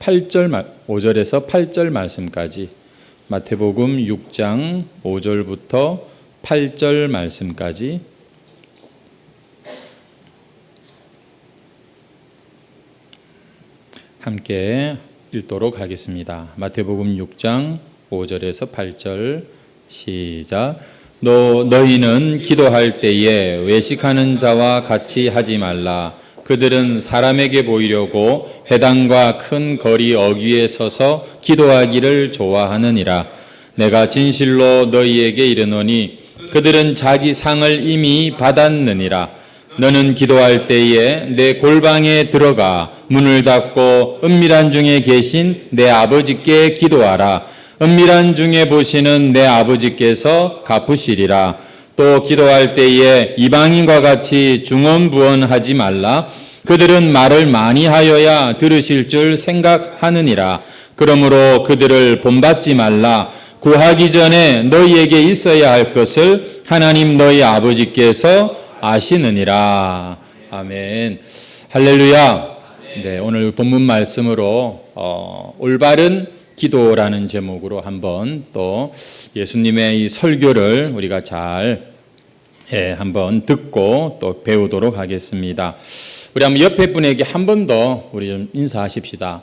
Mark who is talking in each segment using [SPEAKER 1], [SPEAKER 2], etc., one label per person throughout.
[SPEAKER 1] 5절에서 8절 말씀까지, 마태복음 6장 5절부터 8절 말씀까지 함께 읽도록 하겠습니다. 마태복음 6장 5절에서 8절 시작. 너희는 기도할 때에 외식하는 자와 같이 하지 말라. 그들은 사람에게 보이려고 회당과 큰 거리 어귀에 서서 기도하기를 좋아하느니라. 내가 진실로 너희에게 이르노니 그들은 자기 상을 이미 받았느니라. 너는 기도할 때에 내 골방에 들어가 문을 닫고 은밀한 중에 계신 내 아버지께 기도하라. 은밀한 중에 보시는 내 아버지께서 갚으시리라. 또 기도할 때에 이방인과 같이 중언부언하지 말라. 그들은 말을 많이 하여야 들으실 줄 생각하느니라. 그러므로 그들을 본받지 말라. 구하기 전에 너희에게 있어야 할 것을 하나님 너희 아버지께서 아시느니라. 아멘. 할렐루야. 네, 오늘 본문 말씀으로 올바른 기도라는 제목으로 한번 또 예수님의 이 설교를 우리가 잘 한번 듣고 또 배우도록 하겠습니다. 우리 한번 옆에 분에게 한 번 더 우리 좀 인사하십시다.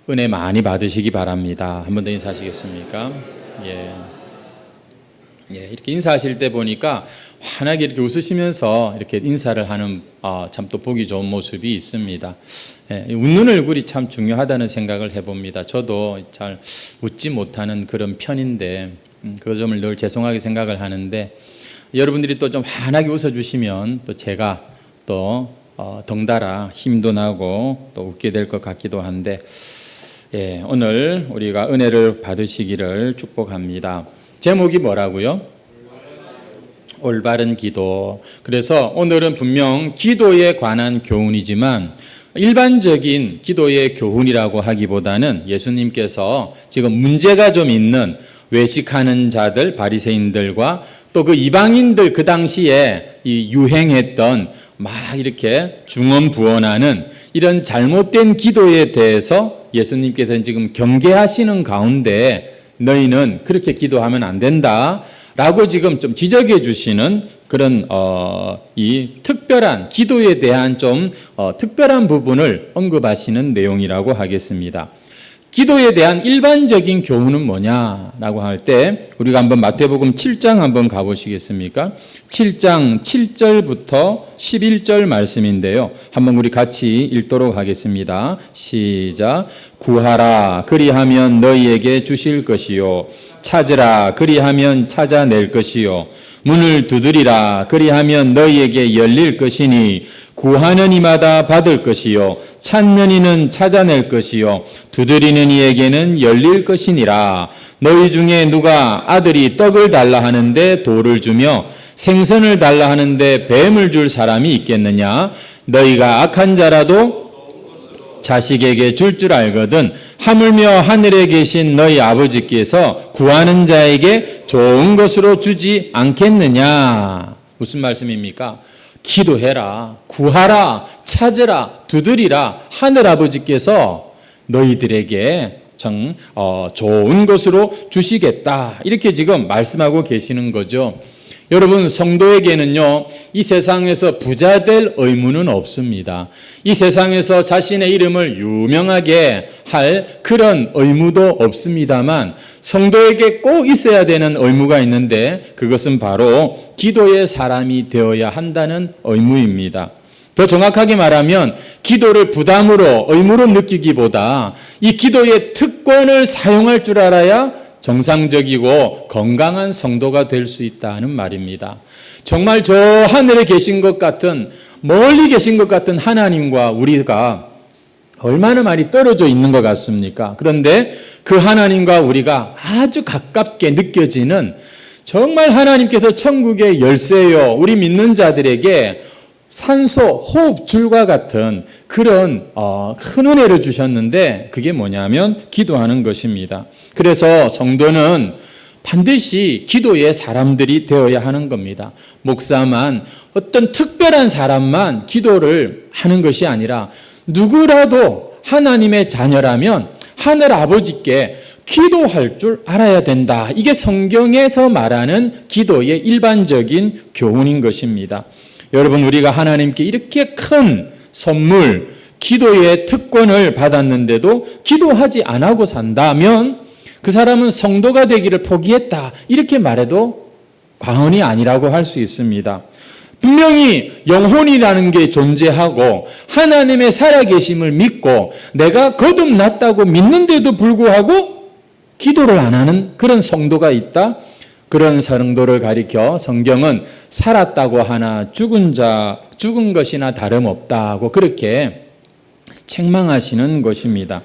[SPEAKER 1] 은혜 많이 받으시기 바랍니다. 한 번 더 인사하시겠습니까? 이렇게 인사하실 때 보니까 환하게 이렇게 웃으시면서 이렇게 인사를 하는 참 또 보기 좋은 모습이 있습니다. 웃는 얼굴이 참 중요하다는 생각을 해봅니다. 저도 잘 웃지 못하는 그런 편인데 그 점을 늘 죄송하게 생각을 하는데 여러분들이 또 좀 환하게 웃어주시면 또 제가 또 덩달아 힘도 나고 또 웃게 될 것 같기도 한데 오늘 우리가 은혜를 받으시기를 축복합니다. 제목이 뭐라고요? 올바른 기도. 그래서 오늘은 분명 기도에 관한 교훈이지만 일반적인 기도의 교훈이라고 하기보다는 예수님께서 지금 문제가 좀 있는 외식하는 자들, 바리새인들과 또 그 이방인들 그 당시에 이 유행했던 막 이렇게 중언부언하는 이런 잘못된 기도에 대해서 예수님께서는 지금 경계하시는 가운데 너희는 그렇게 기도하면 안 된다 라고 지금 좀 지적해 주시는 그런 이 특별한 기도에 대한 좀 특별한 부분을 언급하시는 내용이라고 하겠습니다. 기도에 대한 일반적인 교훈은 뭐냐라고 할 때 우리가 한번 마태복음 7장 한번 가보시겠습니까? 7장 7절부터 11절 말씀인데요. 한번 우리 같이 읽도록 하겠습니다. 시작. 구하라 그리하면 너희에게 주실 것이요 찾으라 그리하면 찾아낼 것이요 문을 두드리라 그리하면 너희에게 열릴 것이니 구하는 이마다 받을 것이요 찾는 이는 찾아낼 것이요 두드리는 이에게는 열릴 것이니라. 너희 중에 누가 아들이 떡을 달라 하는데 돌을 주며 생선을 달라 하는데 뱀을 줄 사람이 있겠느냐? 너희가 악한 자라도 자식에게 줄 알거든 하물며 하늘에 계신 너희 아버지께서 구하는 자에게 좋은 것으로 주지 않겠느냐? 무슨 말씀입니까? 기도해라, 구하라, 찾으라, 두드리라. 하늘 아버지께서 너희들에게 좋은 것으로 주시겠다. 이렇게 지금 말씀하고 계시는 거죠. 여러분, 성도에게는요, 이 세상에서 부자 될 의무는 없습니다. 이 세상에서 자신의 이름을 유명하게 할 그런 의무도 없습니다만 성도에게 꼭 있어야 되는 의무가 있는데 그것은 바로 기도의 사람이 되어야 한다는 의무입니다. 더 정확하게 말하면 기도를 부담으로 의무로 느끼기보다 이 기도의 특권을 사용할 줄 알아야 정상적이고 건강한 성도가 될 수 있다는 말입니다. 정말 저 하늘에 계신 것 같은, 멀리 계신 것 같은 하나님과 우리가 얼마나 많이 떨어져 있는 것 같습니까? 그런데 그 하나님과 우리가 아주 가깝게 느껴지는, 정말 하나님께서 천국의 열쇠요, 우리 믿는 자들에게 산소, 호흡줄과 같은 그런 큰 은혜를 주셨는데 그게 뭐냐면 기도하는 것입니다. 그래서 성도는 반드시 기도의 사람들이 되어야 하는 겁니다. 목사만, 어떤 특별한 사람만 기도를 하는 것이 아니라 누구라도 하나님의 자녀라면 하늘 아버지께 기도할 줄 알아야 된다. 이게 성경에서 말하는 기도의 일반적인 교훈인 것입니다. 여러분, 우리가 하나님께 이렇게 큰 선물, 기도의 특권을 받았는데도 기도하지 않고 산다면 그 사람은 성도가 되기를 포기했다. 이렇게 말해도 과언이 아니라고 할 수 있습니다. 분명히 영혼이라는 게 존재하고 하나님의 살아계심을 믿고 내가 거듭났다고 믿는데도 불구하고 기도를 안 하는 그런 성도가 있다. 그런 성도를 가리켜 성경은 살았다고 하나 죽은 것이나 다름없다고 그렇게 책망하시는 것입니다.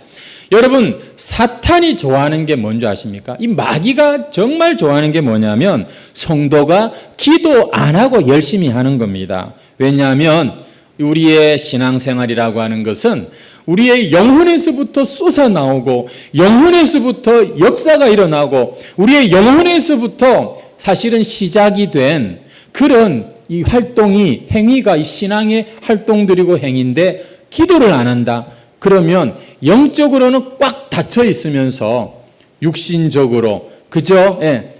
[SPEAKER 1] 여러분, 사탄이 좋아하는 게 뭔지 아십니까? 이 마귀가 정말 좋아하는 게 뭐냐면 성도가 기도 안 하고 열심히 하는 겁니다. 왜냐하면 우리의 신앙생활이라고 하는 것은 우리의 영혼에서부터 쏟아나오고 영혼에서부터 역사가 일어나고 우리의 영혼에서부터 사실은 시작이 된 그런 이 활동이, 행위가 이 신앙의 활동들이고 행위인데 기도를 안 한다. 그러면 영적으로는 꽉 닫혀 있으면서 육신적으로 그저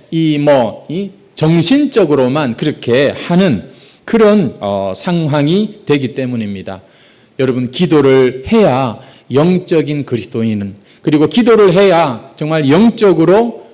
[SPEAKER 1] 이 정신적으로만 그렇게 하는 그런 상황이 되기 때문입니다. 여러분, 기도를 해야 영적인 그리스도인은, 그리고 기도를 해야 정말 영적으로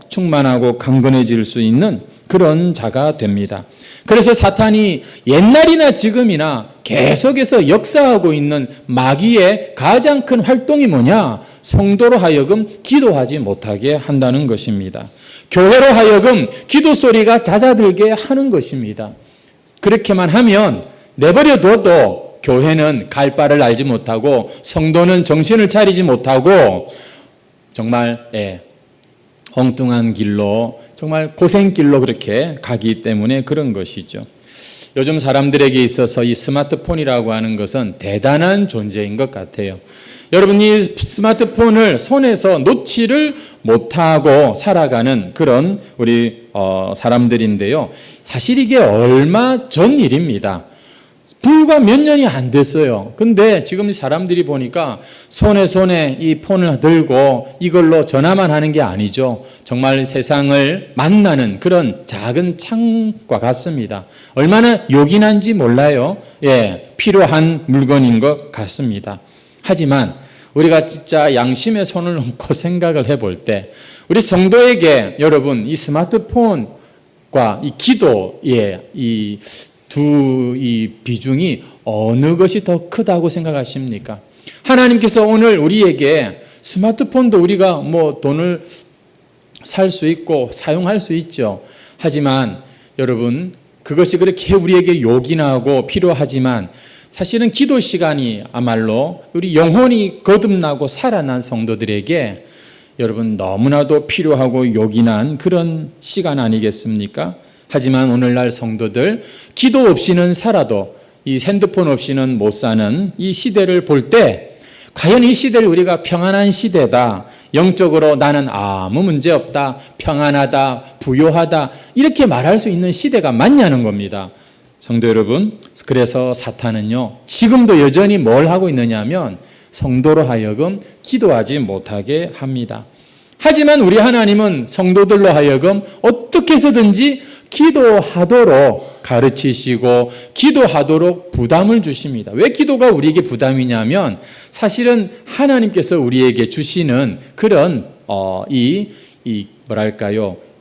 [SPEAKER 1] 충만하고 강건해질 수 있는 그런 자가 됩니다. 그래서 사탄이 옛날이나 지금이나 계속해서 역사하고 있는 마귀의 가장 큰 활동이 뭐냐? 성도로 하여금 기도하지 못하게 한다는 것입니다. 교회로 하여금 기도 소리가 잦아들게 하는 것입니다. 그렇게만 하면 내버려둬도 교회는 갈 바를 알지 못하고 성도는 정신을 차리지 못하고 정말 엉뚱한 길로, 정말 고생길로 그렇게 가기 때문에 그런 것이죠. 요즘 사람들에게 있어서 이 스마트폰이라고 하는 것은 대단한 존재인 것 같아요. 여러분, 이 스마트폰을 손에서 놓지를 못하고 살아가는 그런 우리 사람들인데요. 사실 이게 얼마 전 일입니다. 불과 몇 년이 안 됐어요. 근데 지금 사람들이 보니까 손에 이 폰을 들고 이걸로 전화만 하는 게 아니죠. 정말 세상을 만나는 그런 작은 창과 같습니다. 얼마나 요긴한지 몰라요. 필요한 물건인 것 같습니다. 하지만 우리가 진짜 양심의 손을 놓고 생각을 해볼 때 우리 성도에게 여러분, 이 스마트폰과 이 기도의 이 비중이 어느 것이 더 크다고 생각하십니까? 하나님께서 오늘 우리에게 스마트폰도 우리가 돈을 살 수 있고 사용할 수 있죠. 하지만 여러분, 그것이 그렇게 우리에게 요긴하고 필요하지만 사실은 기도 시간이야말로 우리 영혼이 거듭나고 살아난 성도들에게 여러분 너무나도 필요하고 요긴한 그런 시간 아니겠습니까? 하지만 오늘날 성도들 기도 없이는 살아도 이 핸드폰 없이는 못 사는 이 시대를 볼 때 과연 이 시대를 우리가 평안한 시대다, 영적으로 나는 아무 문제 없다, 평안하다, 부요하다 이렇게 말할 수 있는 시대가 맞냐는 겁니다. 성도 여러분, 그래서 사탄은요 지금도 여전히 뭘 하고 있느냐면 성도로 하여금 기도하지 못하게 합니다. 하지만 우리 하나님은 성도들로 하여금 어떻게 해서든지 기도하도록 가르치시고 기도하도록 부담을 주십니다. 왜 기도가 우리에게 부담이냐면 사실은 하나님께서 우리에게 주시는 그런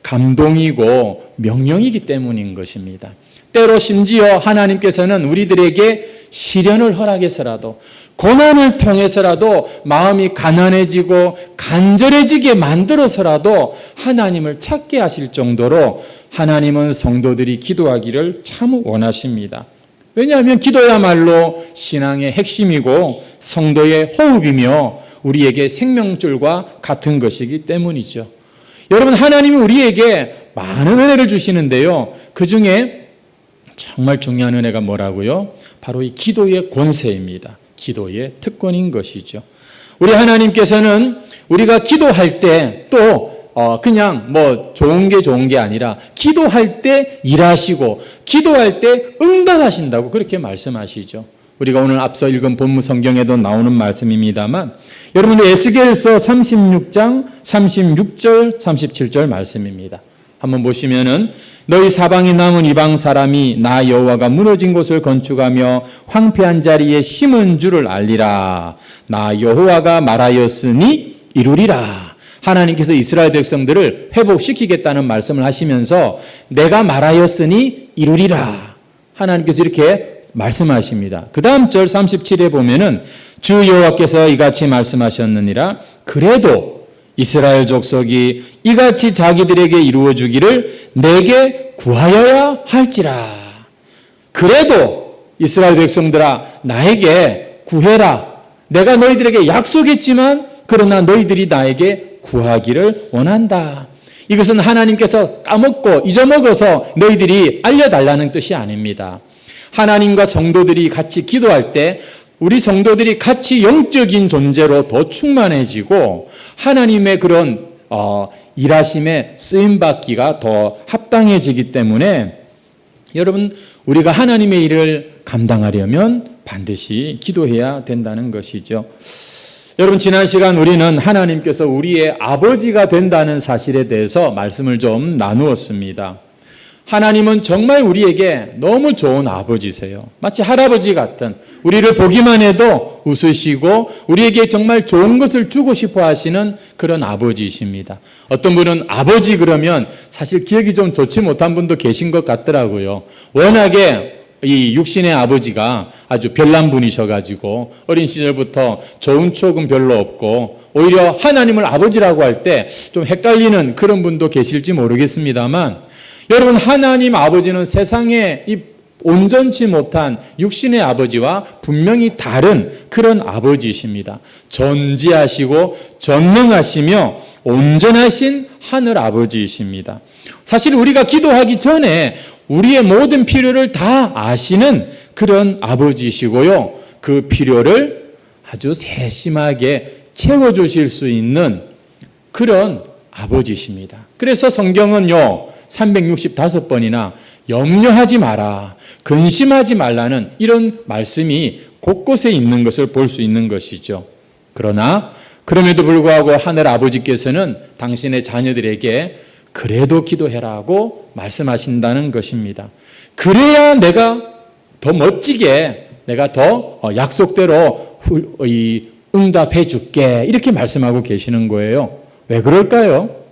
[SPEAKER 1] 감동이고 명령이기 때문인 것입니다. 때로 심지어 하나님께서는 우리들에게 시련을 허락해서라도 고난을 통해서라도 마음이 가난해지고 간절해지게 만들어서라도 하나님을 찾게 하실 정도로 하나님은 성도들이 기도하기를 참 원하십니다. 왜냐하면 기도야말로 신앙의 핵심이고 성도의 호흡이며 우리에게 생명줄과 같은 것이기 때문이죠. 여러분, 하나님이 우리에게 많은 은혜를 주시는데요. 그 중에 정말 중요한 은혜가 뭐라고요? 바로 이 기도의 권세입니다. 기도의 특권인 것이죠. 우리 하나님께서는 우리가 기도할 때 또 그냥 좋은 게 아니라 기도할 때 일하시고 기도할 때 응답하신다고 그렇게 말씀하시죠. 우리가 오늘 앞서 읽은 본문 성경에도 나오는 말씀입니다만 여러분 에스겔서 36장 36절 37절 말씀입니다. 한번 보시면은 너희 사방에 남은 이방 사람이 나 여호와가 무너진 곳을 건축하며 황폐한 자리에 심은 줄을 알리라. 나 여호와가 말하였으니 이루리라. 하나님께서 이스라엘 백성들을 회복시키겠다는 말씀을 하시면서 내가 말하였으니 이루리라. 하나님께서 이렇게 말씀하십니다. 그 다음 절 37에 보면은 주 여호와께서 이같이 말씀하셨느니라. 그래도 이스라엘 족속이 이같이 자기들에게 이루어주기를 내게 구하여야 할지라. 그래도 이스라엘 백성들아 나에게 구해라. 내가 너희들에게 약속했지만 그러나 너희들이 나에게 구하기를 원한다. 이것은 하나님께서 까먹고 잊어먹어서 너희들이 알려달라는 뜻이 아닙니다. 하나님과 성도들이 같이 기도할 때 우리 성도들이 같이 영적인 존재로 더 충만해지고 하나님의 그런 일하심에 쓰임받기가 더 합당해지기 때문에 여러분 우리가 하나님의 일을 감당하려면 반드시 기도해야 된다는 것이죠. 여러분 지난 시간 우리는 하나님께서 우리의 아버지가 된다는 사실에 대해서 말씀을 좀 나누었습니다. 하나님은 정말 우리에게 너무 좋은 아버지세요. 마치 할아버지 같은 우리를 보기만 해도 웃으시고 우리에게 정말 좋은 것을 주고 싶어 하시는 그런 아버지이십니다. 어떤 분은 아버지 그러면 사실 기억이 좀 좋지 못한 분도 계신 것 같더라고요. 워낙에 이 육신의 아버지가 아주 별난 분이셔가지고 어린 시절부터 좋은 추억은 별로 없고 오히려 하나님을 아버지라고 할 때 좀 헷갈리는 그런 분도 계실지 모르겠습니다만 여러분 하나님 아버지는 세상에 이 온전치 못한 육신의 아버지와 분명히 다른 그런 아버지이십니다. 전지하시고 전능하시며 온전하신 하늘 아버지이십니다. 사실 우리가 기도하기 전에 우리의 모든 필요를 다 아시는 그런 아버지이시고요. 그 필요를 아주 세심하게 채워주실 수 있는 그런 아버지이십니다. 그래서 성경은요 365번이나 염려하지 마라, 근심하지 말라는 이런 말씀이 곳곳에 있는 것을 볼 수 있는 것이죠. 그러나 그럼에도 불구하고 하늘 아버지께서는 당신의 자녀들에게 그래도 기도해라고 말씀하신다는 것입니다. 그래야 내가 더 멋지게 내가 더 약속대로 응답해 줄게 이렇게 말씀하고 계시는 거예요. 왜 그럴까요?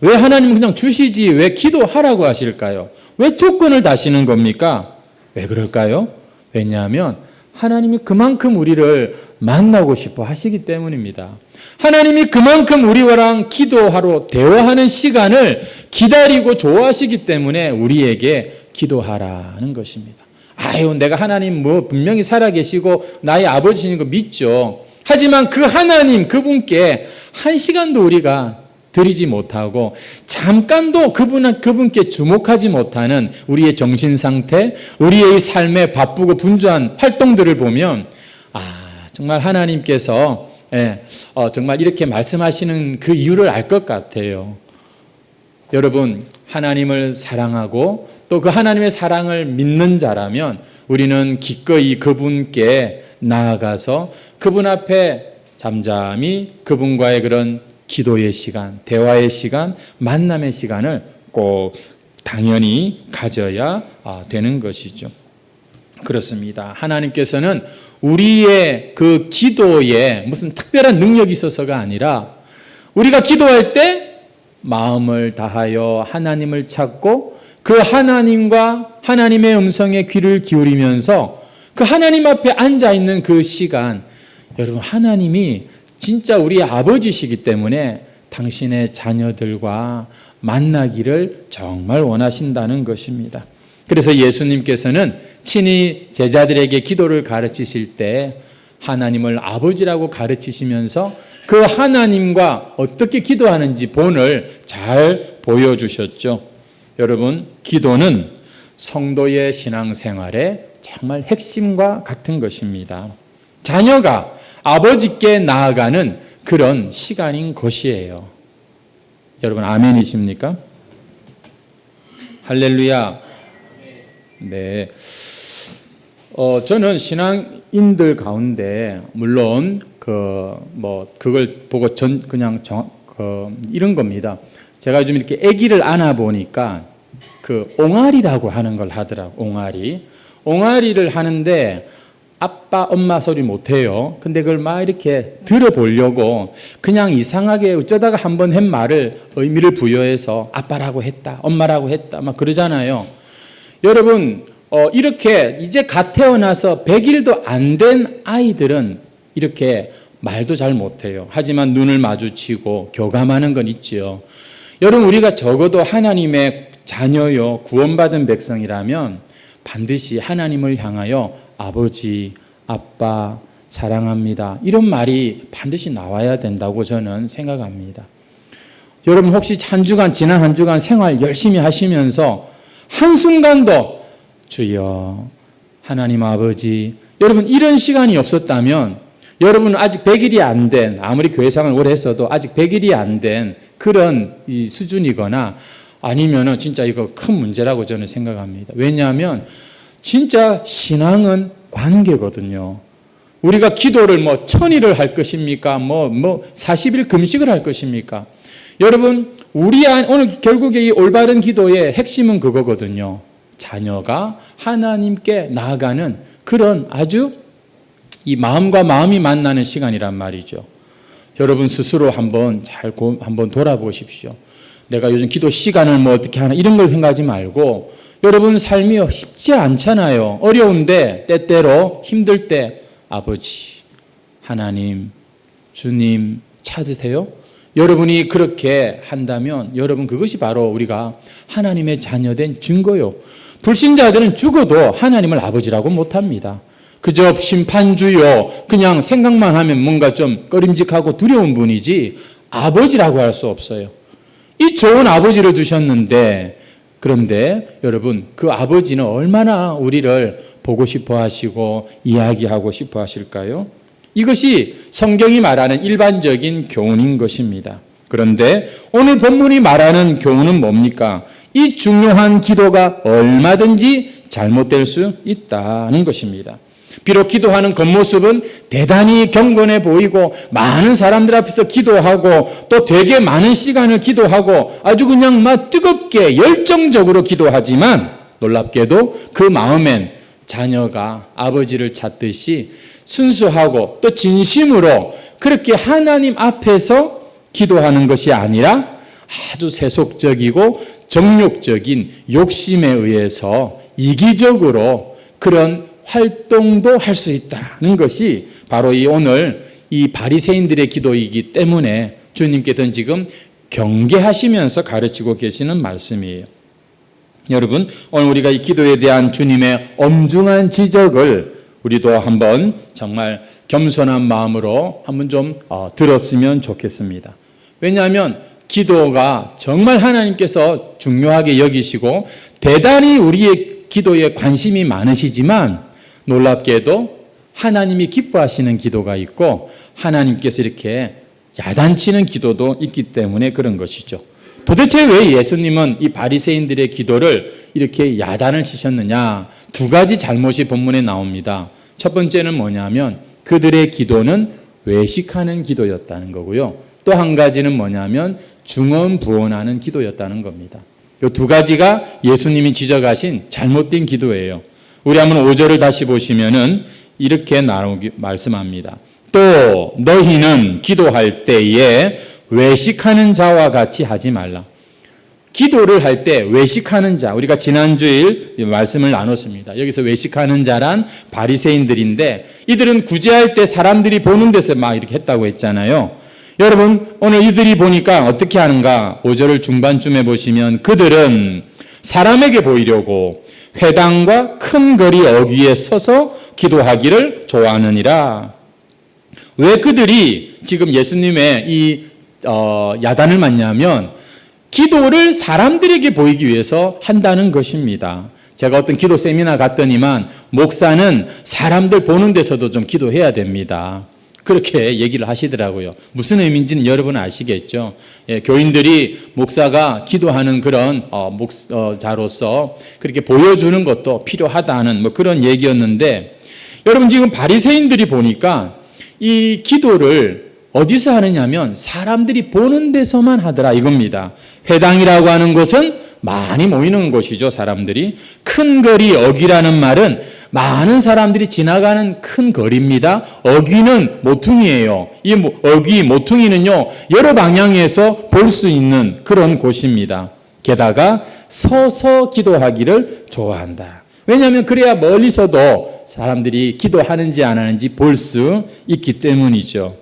[SPEAKER 1] 왜 하나님은 그냥 주시지 왜 기도하라고 하실까요? 왜 조건을 다시는 겁니까? 왜 그럴까요? 왜냐하면 하나님이 그만큼 우리를 만나고 싶어 하시기 때문입니다. 하나님이 그만큼 우리와랑 기도하러 대화하는 시간을 기다리고 좋아하시기 때문에 우리에게 기도하라는 것입니다. 아유, 내가 하나님 분명히 살아계시고 나의 아버지인 거 믿죠. 하지만 그 하나님, 그분께 한 시간도 우리가 드리지 못하고 잠깐도 그분께 주목하지 못하는 우리의 정신 상태, 우리의 삶에 바쁘고 분주한 활동들을 보면 정말 하나님께서 정말 이렇게 말씀하시는 그 이유를 알 것 같아요. 여러분, 하나님을 사랑하고 또 그 하나님의 사랑을 믿는 자라면 우리는 기꺼이 그분께 나아가서 그분 앞에 잠잠히 그분과의 그런 기도의 시간, 대화의 시간, 만남의 시간을 꼭 당연히 가져야 되는 것이죠. 그렇습니다. 하나님께서는 우리의 그 기도에 무슨 특별한 능력이 있어서가 아니라 우리가 기도할 때 마음을 다하여 하나님을 찾고 그 하나님과 하나님의 음성에 귀를 기울이면서 그 하나님 앞에 앉아있는 그 시간, 여러분 하나님이 진짜 우리 아버지시기 때문에 당신의 자녀들과 만나기를 정말 원하신다는 것입니다. 그래서 예수님께서는 친히 제자들에게 기도를 가르치실 때 하나님을 아버지라고 가르치시면서 그 하나님과 어떻게 기도하는지 본을 잘 보여주셨죠. 여러분, 기도는 성도의 신앙생활의 정말 핵심과 같은 것입니다. 자녀가 아버지께 나아가는 그런 시간인 것이에요. 여러분 아멘이십니까? 할렐루야. 네. 저는 신앙인들 가운데 물론 그걸 보고 이런 겁니다. 제가 좀 이렇게 아기를 안아 보니까 옹알이라고 하는 걸 하더라고. 옹알이를 하는데 아빠, 엄마 소리 못 해요. 근데 그걸 막 이렇게 들어보려고 그냥 이상하게 어쩌다가 한번 한 말을 의미를 부여해서 아빠라고 했다, 엄마라고 했다, 막 그러잖아요. 여러분, 이렇게 이제 갓 태어나서 100일도 안 된 아이들은 이렇게 말도 잘 못해요. 하지만 눈을 마주치고 교감하는 건 있지요. 여러분, 우리가 적어도 하나님의 자녀요, 구원받은 백성이라면 반드시 하나님을 향하여 아버지, 아빠, 사랑합니다, 이런 말이 반드시 나와야 된다고 저는 생각합니다. 여러분, 혹시 지난 한 주간 생활 열심히 하시면서 한순간도 주여, 하나님 아버지, 여러분 이런 시간이 없었다면 여러분은 아직 100일이 안 된, 아무리 교회 생활을 오래 했어도 아직 100일이 안 된 그런 이 수준이거나 아니면은 진짜 이거 큰 문제라고 저는 생각합니다. 왜냐하면 진짜 신앙은 관계거든요. 우리가 기도를 1000일을 할 것입니까? 40일 금식을 할 것입니까? 여러분, 오늘 결국에 이 올바른 기도의 핵심은 그거거든요. 자녀가 하나님께 나아가는 그런 아주 이 마음과 마음이 만나는 시간이란 말이죠. 여러분 스스로 한번 돌아보십시오. 내가 요즘 기도 시간을 어떻게 하나 이런 걸 생각하지 말고 여러분 삶이 쉽지 않잖아요. 어려운데 때때로 힘들 때 아버지, 하나님, 주님 찾으세요. 여러분이 그렇게 한다면 여러분 그것이 바로 우리가 하나님의 자녀된 증거요. 불신자들은 죽어도 하나님을 아버지라고 못합니다. 그저 심판주요, 그냥 생각만 하면 뭔가 좀 꺼림직하고 두려운 분이지 아버지라고 할 수 없어요. 이 좋은 아버지를 두셨는데, 그런데 여러분 그 아버지는 얼마나 우리를 보고 싶어 하시고 이야기하고 싶어 하실까요? 이것이 성경이 말하는 일반적인 교훈인 것입니다. 그런데 오늘 본문이 말하는 교훈은 뭡니까? 이 중요한 기도가 얼마든지 잘못될 수 있다는 것입니다. 비록 기도하는 겉모습은 대단히 경건해 보이고 많은 사람들 앞에서 기도하고 또 되게 많은 시간을 기도하고 아주 그냥 막 뜨겁게 열정적으로 기도하지만 놀랍게도 그 마음엔 자녀가 아버지를 찾듯이 순수하고 또 진심으로 그렇게 하나님 앞에서 기도하는 것이 아니라 아주 세속적이고 정욕적인 욕심에 의해서 이기적으로 그런 활동도 할 수 있다는 것이 바로 오늘 이 바리새인들의 기도이기 때문에 주님께서는 지금 경계하시면서 가르치고 계시는 말씀이에요. 여러분, 오늘 우리가 이 기도에 대한 주님의 엄중한 지적을 우리도 한번 정말 겸손한 마음으로 한번 좀 들었으면 좋겠습니다. 왜냐하면 기도가 정말 하나님께서 중요하게 여기시고 대단히 우리의 기도에 관심이 많으시지만 놀랍게도 하나님이 기뻐하시는 기도가 있고 하나님께서 이렇게 야단치는 기도도 있기 때문에 그런 것이죠. 도대체 왜 예수님은 이 바리새인들의 기도를 이렇게 야단을 치셨느냐? 두 가지 잘못이 본문에 나옵니다. 첫 번째는 뭐냐면 그들의 기도는 외식하는 기도였다는 거고요. 또 한 가지는 뭐냐면 중언부언하는 기도였다는 겁니다. 이 두 가지가 예수님이 지적하신 잘못된 기도예요. 우리 한번 5절을 다시 보시면은 이렇게 말씀합니다. 또 너희는 기도할 때에 외식하는 자와 같이 하지 말라. 기도를 할 때 외식하는 자, 우리가 지난주일 말씀을 나눴습니다. 여기서 외식하는 자란 바리새인들인데 이들은 구제할 때 사람들이 보는 데서 막 이렇게 했다고 했잖아요. 여러분, 오늘 이들이 보니까 어떻게 하는가? 5절을 중반쯤에 보시면 그들은 사람에게 보이려고 회당과 큰 거리 어귀에 서서 기도하기를 좋아하느니라. 왜 그들이 지금 예수님의 이 야단을 맞냐면 기도를 사람들에게 보이기 위해서 한다는 것입니다. 제가 어떤 기도 세미나 갔더니만 목사는 사람들 보는 데서도 좀 기도해야 됩니다. 그렇게 얘기를 하시더라고요. 무슨 의미인지는 여러분 아시겠죠? 예, 교인들이 목사가 기도하는 그런 자로서 그렇게 보여주는 것도 필요하다는 그런 얘기였는데 여러분 지금 바리새인들이 보니까 이 기도를 어디서 하느냐면 사람들이 보는 데서만 하더라 이겁니다. 회당이라고 하는 곳은 많이 모이는 곳이죠. 사람들이. 큰 거리, 어귀라는 말은 많은 사람들이 지나가는 큰 거리입니다. 어귀는 모퉁이에요. 이 어귀, 모퉁이는요, 여러 방향에서 볼 수 있는 그런 곳입니다. 게다가 서서 기도하기를 좋아한다. 왜냐하면 그래야 멀리서도 사람들이 기도하는지 안 하는지 볼 수 있기 때문이죠.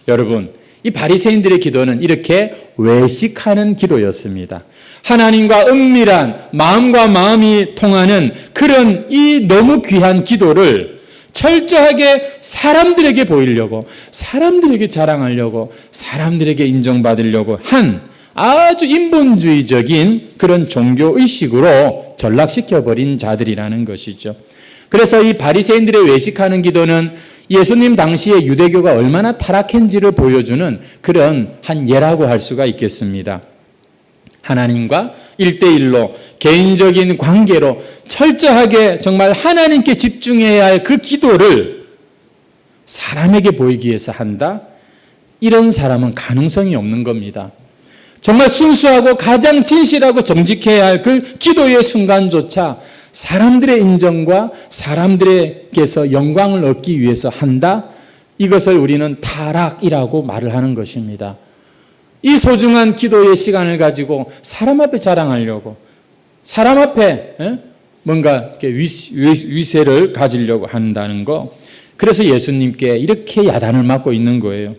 [SPEAKER 1] 여러분, 이 바리새인들의 기도는 이렇게 외식하는 기도였습니다. 하나님과 은밀한 마음과 마음이 통하는 그런 이 너무 귀한 기도를 철저하게 사람들에게 보이려고, 사람들에게 자랑하려고, 사람들에게 인정받으려고 한 아주 인본주의적인 그런 종교의식으로 전락시켜버린 자들이라는 것이죠. 그래서 이 바리새인들의 외식하는 기도는 예수님 당시에 유대교가 얼마나 타락한지를 보여주는 그런 한 예라고 할 수가 있겠습니다. 하나님과 1대1로 개인적인 관계로 철저하게 정말 하나님께 집중해야 할 그 기도를 사람에게 보이기 위해서 한다? 이런 사람은 가능성이 없는 겁니다. 정말 순수하고 가장 진실하고 정직해야 할 그 기도의 순간조차 사람들의 인정과 사람들에게서 영광을 얻기 위해서 한다? 이것을 우리는 타락이라고 말을 하는 것입니다. 이 소중한 기도의 시간을 가지고 사람 앞에 자랑하려고, 사람 앞에 뭔가 위세를 가지려고 한다는 거. 그래서 예수님께 이렇게 야단을 맞고 있는 거예요.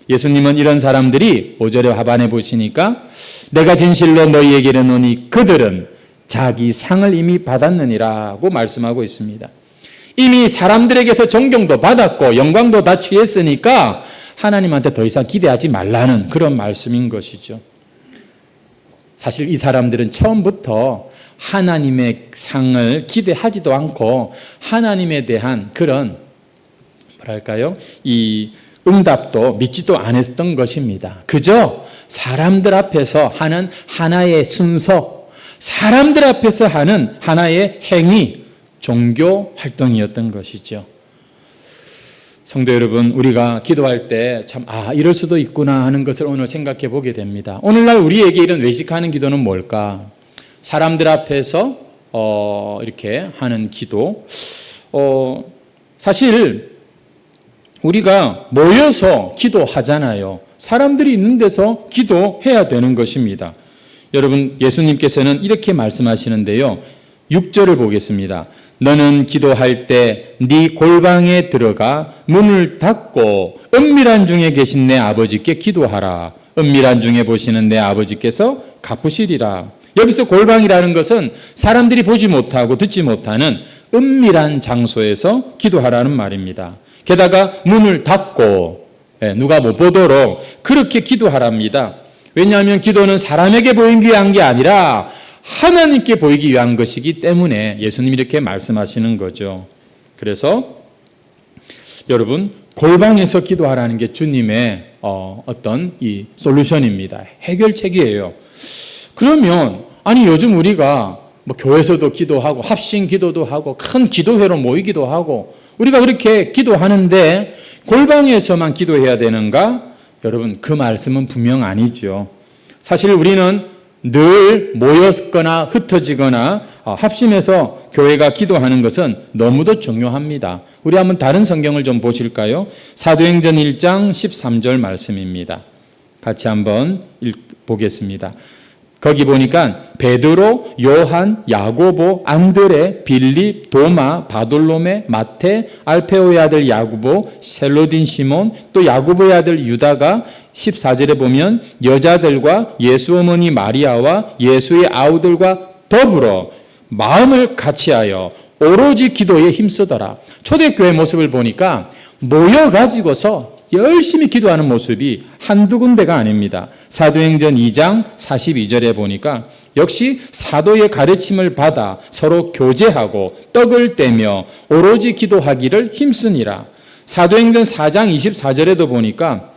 [SPEAKER 1] 예수님은 이런 사람들이 5절에 하반에 보시니까 내가 진실로 너희에게 이르노니 그들은 자기 상을 이미 받았느니라고 말씀하고 있습니다. 이미 사람들에게서 존경도 받았고 영광도 다 취했으니까 하나님한테 더 이상 기대하지 말라는 그런 말씀인 것이죠. 사실 이 사람들은 처음부터 하나님의 상을 기대하지도 않고 하나님에 대한 그런 뭐랄까요? 이 응답도 믿지도 않았던 것입니다. 그저 사람들 앞에서 하는 하나의 순서, 사람들 앞에서 하는 하나의 행위, 종교 활동이었던 것이죠. 성도 여러분, 우리가 기도할 때 참, 이럴 수도 있구나 하는 것을 오늘 생각해 보게 됩니다. 오늘날 우리에게 이런 외식하는 기도는 뭘까? 사람들 앞에서 이렇게 하는 기도. 사실 우리가 모여서 기도하잖아요. 사람들이 있는 데서 기도해야 되는 것입니다. 여러분, 예수님께서는 이렇게 말씀하시는데요. 6절을 보겠습니다. 너는 기도할 때 네 골방에 들어가 문을 닫고 은밀한 중에 계신 내 아버지께 기도하라. 은밀한 중에 보시는 내 아버지께서 갚으시리라. 여기서 골방이라는 것은 사람들이 보지 못하고 듣지 못하는 은밀한 장소에서 기도하라는 말입니다. 게다가 문을 닫고 누가 못 보도록 그렇게 기도하랍니다. 왜냐하면 기도는 사람에게 보이기 위한 게 아니라 하나님께 보이기 위한 것이기 때문에 예수님이 이렇게 말씀하시는 거죠. 그래서 여러분, 골방에서 기도하라는 게 주님의 어떤 이 솔루션입니다. 해결책이에요. 그러면 요즘 우리가 뭐 교회에서도 기도하고 합심 기도도 하고 큰 기도회로 모이기도 하고 우리가 그렇게 기도하는데 골방에서만 기도해야 되는가? 여러분, 그 말씀은 분명 아니죠. 사실 우리는 늘 모였거나 흩어지거나 합심해서 교회가 기도하는 것은 너무도 중요합니다. 우리 한번 다른 성경을 좀 보실까요? 사도행전 1장 13절 말씀입니다. 같이 한번 보겠습니다. 거기 보니까 베드로, 요한, 야고보, 안드레, 빌립, 도마, 바돌로메, 마테, 알페오의 아들 야고보, 셀로딘 시몬, 또 야고보의 아들 유다가 14절에 보면 여자들과 예수 어머니 마리아와 예수의 아우들과 더불어 마음을 같이하여 오로지 기도에 힘쓰더라. 초대교회 모습을 보니까 모여가지고서 열심히 기도하는 모습이 한두 군데가 아닙니다. 사도행전 2장 42절에 보니까 역시 사도의 가르침을 받아 서로 교제하고 떡을 떼며 오로지 기도하기를 힘쓰니라. 사도행전 4장 24절에도 보니까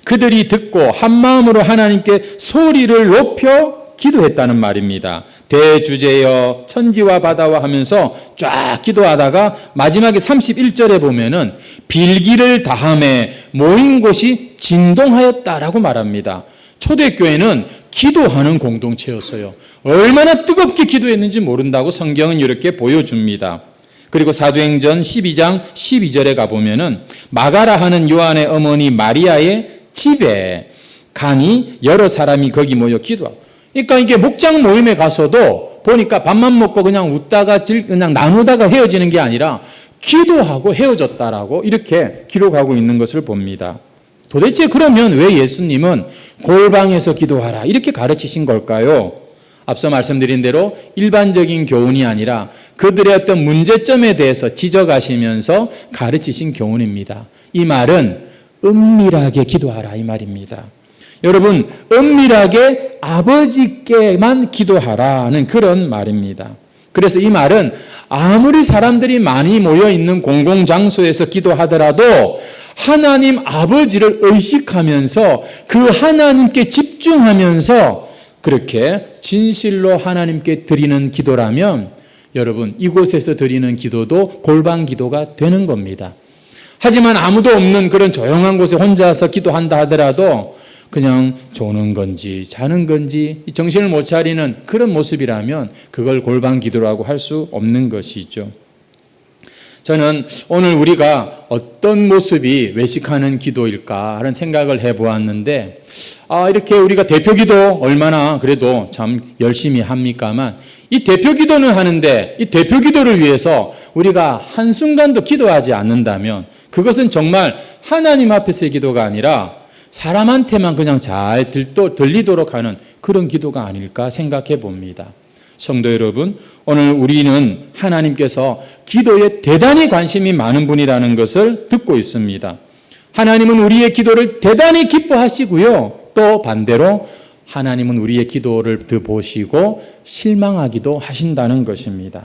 [SPEAKER 1] 그들이 듣고 한 마음으로 하나님께 소리를 높여 기도했다는 말입니다. 대주제여 천지와 바다와 하면서 쫙 기도하다가 마지막에 31절에 보면은 빌기를 다함에 모인 곳이 진동하였다라고 말합니다. 초대교회는 기도하는 공동체였어요. 얼마나 뜨겁게 기도했는지 모른다고 성경은 이렇게 보여줍니다. 그리고 사도행전 12장 12절에 가보면은 마가라 하는 요한의 어머니 마리아의 집에 가니 여러 사람이 거기 모여 기도하고, 그러니까 이게 목장 모임에 가서도 보니까 밥만 먹고 그냥 웃다가 그냥 나누다가 헤어지는 게 아니라 기도하고 헤어졌다라고 이렇게 기록하고 있는 것을 봅니다. 도대체 그러면 왜 예수님은 골방에서 기도하라 이렇게 가르치신 걸까요? 앞서 말씀드린 대로 일반적인 교훈이 아니라 그들의 어떤 문제점에 대해서 지적하시면서 가르치신 교훈입니다. 이 말은 은밀하게 기도하라 이 말입니다. 여러분, 은밀하게 아버지께만 기도하라는 그런 말입니다. 그래서 이 말은 아무리 사람들이 많이 모여 있는 공공장소에서 기도하더라도 하나님 아버지를 의식하면서 그 하나님께 집중하면서 그렇게 진실로 하나님께 드리는 기도라면 여러분, 이곳에서 드리는 기도도 골방 기도가 되는 겁니다. 하지만 아무도 없는 그런 조용한 곳에 혼자서 기도한다 하더라도 그냥 조는 건지 자는 건지 정신을 못 차리는 그런 모습이라면 그걸 골방 기도라고 할 수 없는 것이죠. 저는 오늘 우리가 어떤 모습이 외식하는 기도일까 하는 생각을 해보았는데, 이렇게 우리가 대표 기도 얼마나 그래도 참 열심히 합니까만, 이 대표 기도는 하는데 이 대표 기도를 위해서 우리가 한순간도 기도하지 않는다면 그것은 정말 하나님 앞에서의 기도가 아니라 사람한테만 그냥 잘 들리도록 하는 그런 기도가 아닐까 생각해 봅니다. 성도 여러분, 오늘 우리는 하나님께서 기도에 대단히 관심이 많은 분이라는 것을 듣고 있습니다. 하나님은 우리의 기도를 대단히 기뻐하시고요. 또 반대로 하나님은 우리의 기도를 보시고 실망하기도 하신다는 것입니다.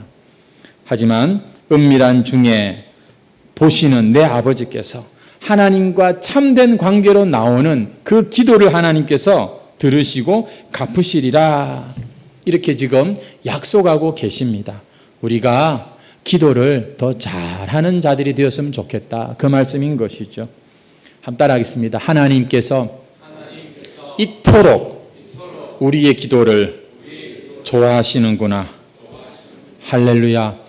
[SPEAKER 1] 하지만 은밀한 중에 보시는 내 아버지께서 하나님과 참된 관계로 나오는 그 기도를 하나님께서 들으시고 갚으시리라. 이렇게 지금 약속하고 계십니다. 우리가 기도를 더 잘하는 자들이 되었으면 좋겠다. 그 말씀인 것이죠. 한번 따라하겠습니다. 하나님께서 이토록 우리의 기도를 좋아하시는구나. 할렐루야.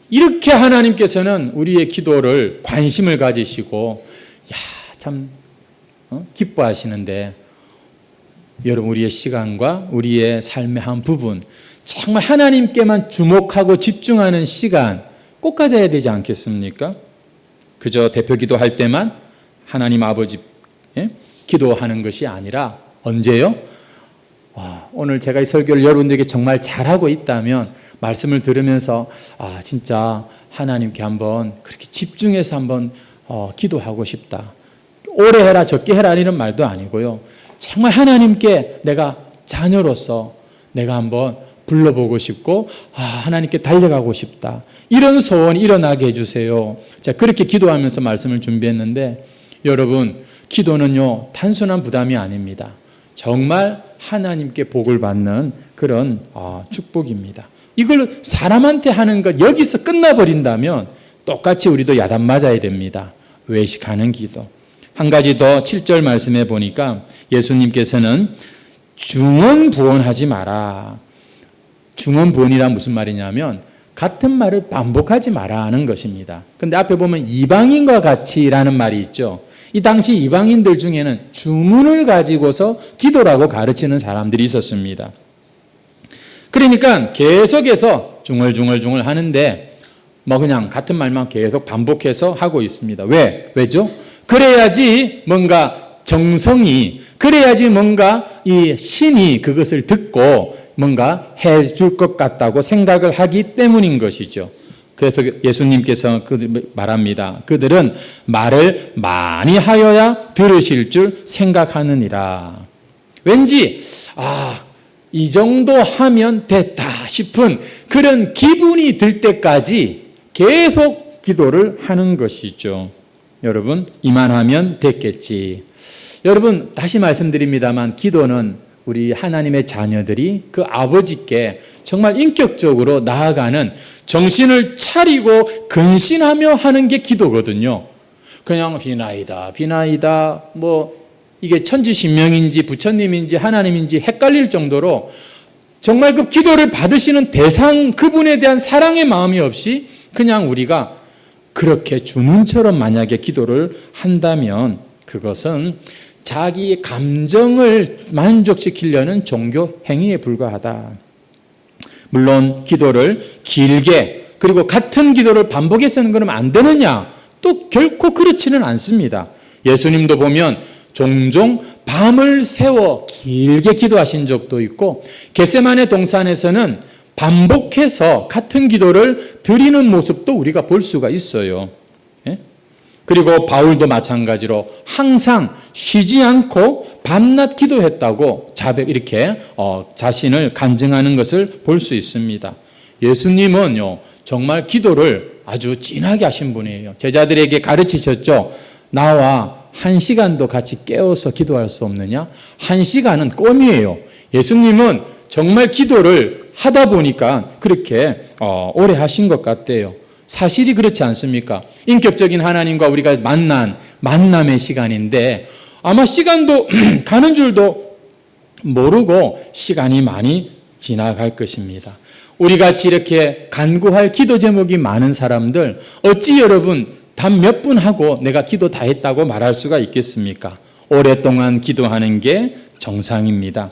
[SPEAKER 1] 이렇게 하나님께서는 우리의 기도를 관심을 가지시고 참 기뻐하시는데, 여러분, 우리의 시간과 우리의 삶의 한 부분 정말 하나님께만 주목하고 집중하는 시간 꼭 가져야 되지 않겠습니까? 그저 대표 기도할 때만 하나님 아버지 기도하는 것이 아니라 언제요? 오늘 제가 이 설교를 여러분들에게 정말 잘하고 있다면 말씀을 들으면서 진짜 하나님께 한번 그렇게 집중해서 한번 기도하고 싶다. 오래 해라 적게 해라 이런 말도 아니고요. 정말 하나님께 내가 자녀로서 내가 한번 불러보고 싶고 하나님께 달려가고 싶다. 이런 소원이 일어나게 해주세요. 제가 그렇게 기도하면서 말씀을 준비했는데, 여러분, 기도는요 단순한 부담이 아닙니다. 정말 하나님께 복을 받는 그런 축복입니다. 이걸 사람한테 하는 것 여기서 끝나버린다면 똑같이 우리도 야단 맞아야 됩니다. 외식하는 기도. 한 가지 더 7절 말씀해 보니까 예수님께서는 중언부언하지 마라. 중언부언이란 무슨 말이냐면 같은 말을 반복하지 마라 하는 것입니다. 근데 앞에 보면 이방인과 같이라는 말이 있죠. 이 당시 이방인들 중에는 주문을 가지고서 기도라고 가르치는 사람들이 있었습니다. 그러니까 계속해서 중얼중얼 하는데 그냥 같은 말만 계속 반복해서 하고 있습니다. 왜죠? 그래야지 뭔가 정성이, 그래야지 뭔가 이 신이 그것을 듣고 뭔가 해줄 것 같다고 생각을 하기 때문인 것이죠. 그래서 예수님께서 말합니다. 그들은 말을 많이 하여야 들으실 줄 생각하느니라. 왠지 이 정도 하면 됐다 싶은 그런 기분이 들 때까지 계속 기도를 하는 것이죠. 여러분, 이만하면 됐겠지. 여러분, 다시 말씀드립니다만 기도는 우리 하나님의 자녀들이 그 아버지께 정말 인격적으로 나아가는 정신을 차리고 근신하며 하는 게 기도거든요. 그냥 비나이다, 비나이다, 이게 천지신명인지 부처님인지 하나님인지 헷갈릴 정도로 정말 그 기도를 받으시는 대상, 그분에 대한 사랑의 마음이 없이 그냥 우리가 그렇게 주문처럼 만약에 기도를 한다면 그것은 자기 감정을 만족시키려는 종교 행위에 불과하다. 물론 기도를 길게 그리고 같은 기도를 반복해서는 그러면 안 되느냐? 또 결코 그렇지는 않습니다. 예수님도 보면 종종 밤을 새워 길게 기도하신 적도 있고 겟세마네 동산에서는 반복해서 같은 기도를 드리는 모습도 우리가 볼 수가 있어요. 그리고 바울도 마찬가지로 항상 쉬지 않고 밤낮 기도했다고 이렇게 자신을 간증하는 것을 볼 수 있습니다. 예수님은요 정말 기도를 아주 진하게 하신 분이에요. 제자들에게 가르치셨죠. 나와 1시간도 같이 깨어서 기도할 수 없느냐? 1시간은 껌이에요. 예수님은 정말 기도를 하다 보니까 그렇게 오래 하신 것 같대요. 사실이 그렇지 않습니까? 인격적인 하나님과 우리가 만남의 시간인데 아마 시간도 가는 줄도 모르고 시간이 많이 지나갈 것입니다. 우리 같이 이렇게 간구할 기도 제목이 많은 사람들 어찌 여러분 단 몇 분 하고 내가 기도 다 했다고 말할 수가 있겠습니까? 오랫동안 기도하는 게 정상입니다.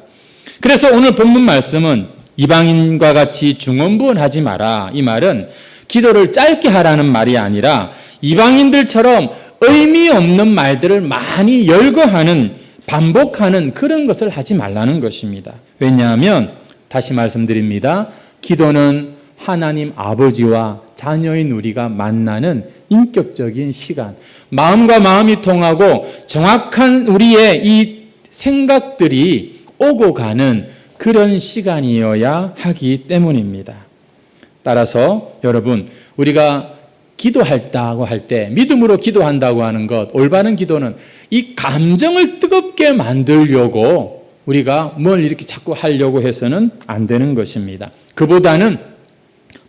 [SPEAKER 1] 그래서 오늘 본문 말씀은 이방인과 같이 중언부언하지 마라. 이 말은 기도를 짧게 하라는 말이 아니라 이방인들처럼 의미 없는 말들을 많이 열거하는 반복하는 그런 것을 하지 말라는 것입니다. 왜냐하면 다시 말씀드립니다. 기도는 하나님 아버지와 자녀인 우리가 만나는 인격적인 시간, 마음과 마음이 통하고 정확한 우리의 이 생각들이 오고 가는 그런 시간이어야 하기 때문입니다. 따라서 여러분 우리가 기도한다고 할 때 믿음으로 기도한다고 하는 것, 올바른 기도는 이 감정을 뜨겁게 만들려고 우리가 뭘 이렇게 자꾸 하려고 해서는 안 되는 것입니다. 그보다는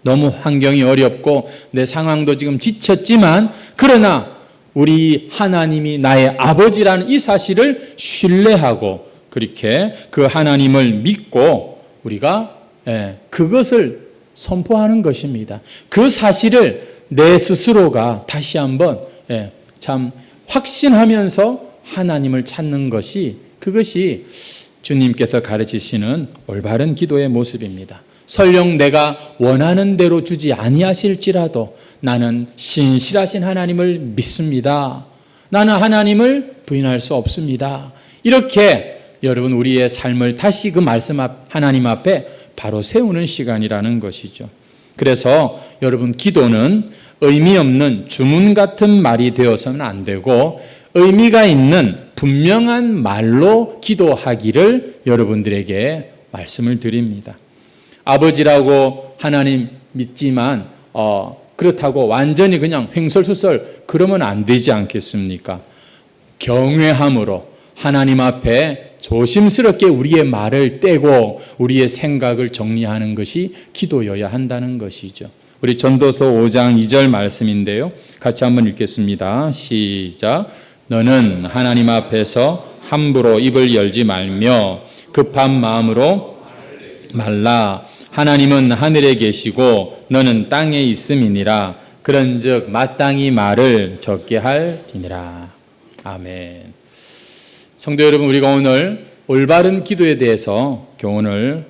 [SPEAKER 1] 너무 환경이 어렵고 내 상황도 지금 지쳤지만 그러나 우리 하나님이 나의 아버지라는 이 사실을 신뢰하고 그렇게 그 하나님을 믿고 우리가 그것을 선포하는 것입니다. 그 사실을 내 스스로가 다시 한번 참 확신하면서 하나님을 찾는 것이 그것이 주님께서 가르치시는 올바른 기도의 모습입니다. 설령 내가 원하는 대로 주지 아니하실지라도 나는 신실하신 하나님을 믿습니다. 나는 하나님을 부인할 수 없습니다. 이렇게 여러분 우리의 삶을 다시 그 말씀 하나님 앞에 바로 세우는 시간이라는 것이죠. 그래서 여러분 기도는 의미 없는 주문 같은 말이 되어서는 안 되고 의미가 있는 분명한 말로 기도하기를 여러분들에게 말씀을 드립니다. 아버지라고 하나님 믿지만 그렇다고 완전히 그냥 횡설수설 그러면 안 되지 않겠습니까? 경외함으로 하나님 앞에 조심스럽게 우리의 말을 떼고 우리의 생각을 정리하는 것이 기도여야 한다는 것이죠. 우리 전도서 5장 2절 말씀인데요. 같이 한번 읽겠습니다. 시작. 너는 하나님 앞에서 함부로 입을 열지 말며 급한 마음으로 말라. 하나님은 하늘에 계시고 너는 땅에 있음이니라. 그런즉 마땅히 말을 적게 할지니라. 아멘. 성도 여러분, 우리가 오늘 올바른 기도에 대해서 교훈을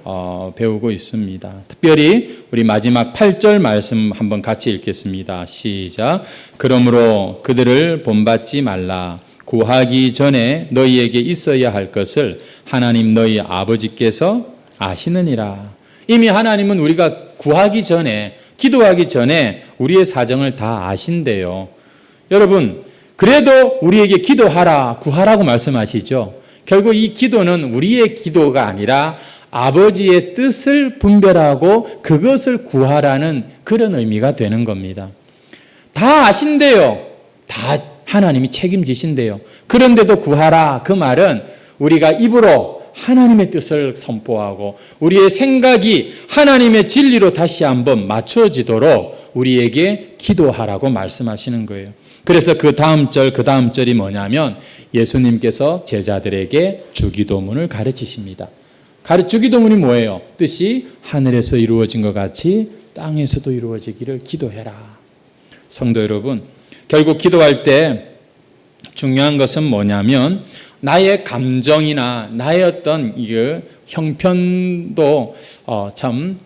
[SPEAKER 1] 배우고 있습니다. 특별히 우리 마지막 8절 말씀 한번 같이 읽겠습니다. 시작. 그러므로 그들을 본받지 말라. 구하기 전에 너희에게 있어야 할 것을 하나님 너희 아버지께서 아시느니라. 이미 하나님은 우리가 구하기 전에, 기도하기 전에 우리의 사정을 다 아신대요. 여러분, 그래도 우리에게 기도하라, 구하라고 말씀하시죠. 결국 이 기도는 우리의 기도가 아니라 아버지의 뜻을 분별하고 그것을 구하라는 그런 의미가 되는 겁니다. 다 아신대요. 다 하나님이 책임지신대요. 그런데도 구하라, 그 말은 우리가 입으로 하나님의 뜻을 선포하고 우리의 생각이 하나님의 진리로 다시 한번 맞춰지도록 우리에게 기도하라고 말씀하시는 거예요. 그래서 그 다음 절이 뭐냐면 예수님께서 제자들에게 주기도문을 가르치십니다. 주기도문이 뭐예요? 뜻이 하늘에서 이루어진 것 같이 땅에서도 이루어지기를 기도해라. 성도 여러분, 결국 기도할 때 중요한 것은 뭐냐면 나의 감정이나 나의 어떤 형편도 참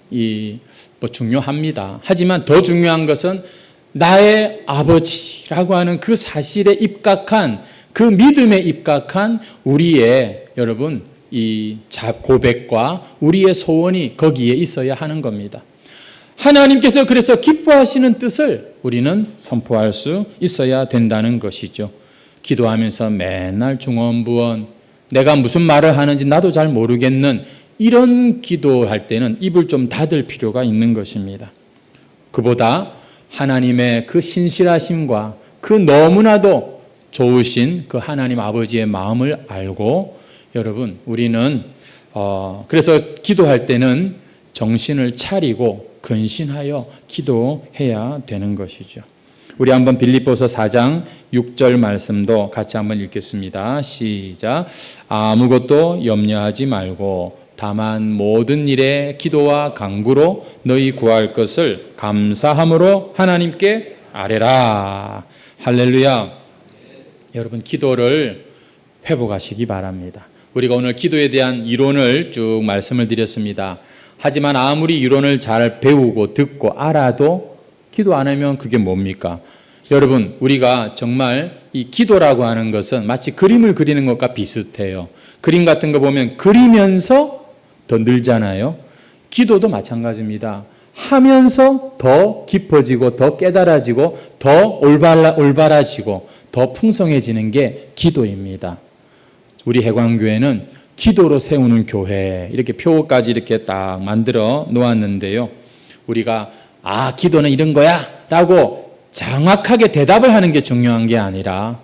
[SPEAKER 1] 중요합니다. 하지만 더 중요한 것은 나의 아버지라고 하는 그 사실에 입각한, 그 믿음에 입각한 우리의 여러분 이 고백과 우리의 소원이 거기에 있어야 하는 겁니다. 하나님께서 그래서 기뻐하시는 뜻을 우리는 선포할 수 있어야 된다는 것이죠. 기도하면서 맨날 중언부언, 내가 무슨 말을 하는지 나도 잘 모르겠는 이런 기도할 때는 입을 좀 닫을 필요가 있는 것입니다. 그보다 하나님의 그 신실하심과 그 너무나도 좋으신 그 하나님 아버지의 마음을 알고 여러분 우리는 그래서 기도할 때는 정신을 차리고 근신하여 기도해야 되는 것이죠. 우리 한번 빌립보서 4장 6절 말씀도 같이 한번 읽겠습니다. 시작. 아무것도 염려하지 말고 다만 모든 일에 기도와 간구로 너희 구할 것을 감사함으로 하나님께 아뢰라. 할렐루야. 여러분 기도를 회복하시기 바랍니다. 우리가 오늘 기도에 대한 이론을 쭉 말씀을 드렸습니다. 하지만 아무리 이론을 잘 배우고 듣고 알아도 기도 안 하면 그게 뭡니까? 여러분 우리가 정말 이 기도라고 하는 것은 마치 그림을 그리는 것과 비슷해요. 그림 같은 거 보면 그리면서 더 늘잖아요. 기도도 마찬가지입니다. 하면서 더 깊어지고 더 깨달아지고 더 올바라지고 더 풍성해지는 게 기도입니다. 우리 해광교회는 기도로 세우는 교회 이렇게 표까지 이렇게 딱 만들어 놓았는데요. 우리가 기도는 이런 거야 라고 정확하게 대답을 하는 게 중요한 게 아니라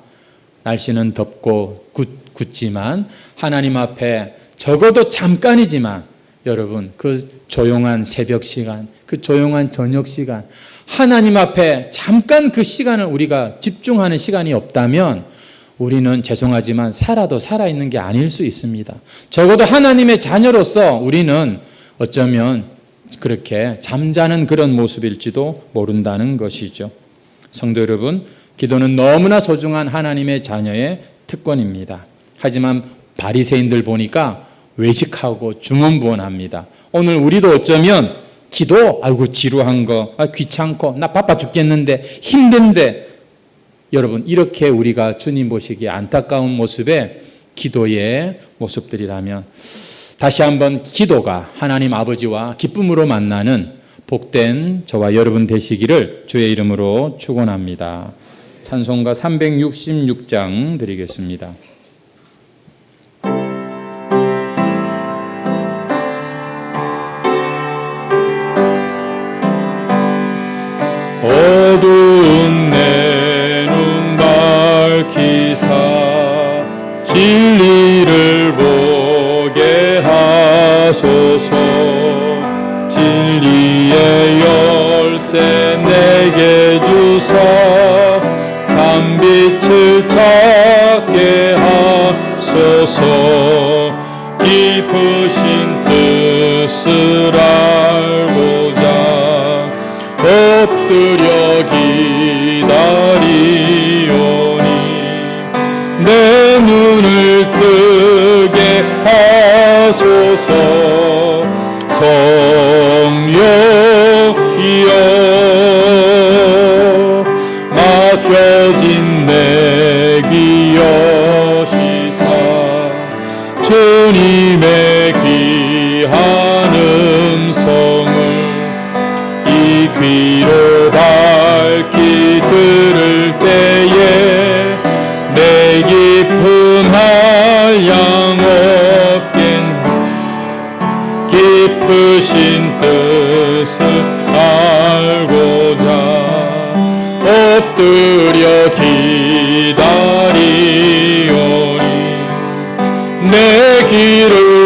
[SPEAKER 1] 날씨는 덥고 굳지만 하나님 앞에 적어도 잠깐이지만 여러분 그 조용한 새벽 시간, 그 조용한 저녁 시간 하나님 앞에 잠깐 그 시간을 우리가 집중하는 시간이 없다면 우리는 죄송하지만 살아도 살아있는 게 아닐 수 있습니다. 적어도 하나님의 자녀로서 우리는 어쩌면 그렇게 잠자는 그런 모습일지도 모른다는 것이죠. 성도 여러분, 기도는 너무나 소중한 하나님의 자녀의 특권입니다. 하지만 바리새인들 보니까 외식하고 중언부언합니다. 오늘 우리도 어쩌면 기도, 아이고 지루한 거, 귀찮고 나 바빠 죽겠는데 힘든데 여러분 이렇게 우리가 주님 보시기에 안타까운 모습의 기도의 모습들이라면 다시 한번 기도가 하나님 아버지와 기쁨으로 만나는 복된 저와 여러분 되시기를 주의 이름으로 축원합니다. 찬송가 366장 드리겠습니다. 어두운 내 눈 밝히사 진리를 보게 하소서. 진리의 열쇠 내게 주사 참빛을 찾게 하소서. 깊으신 뜻을 알고자 엎드려 기다리오니 내 눈을 뜨게 하소서. 성령이여 막혀진 내 귀 여시사 주님의 귀한 음성을 이 귀로 밝히 들을 때에 내 깊은 한량 얻겠네. 깊으신 뜻을 알고자 엎드려 기다리오니 내 귀를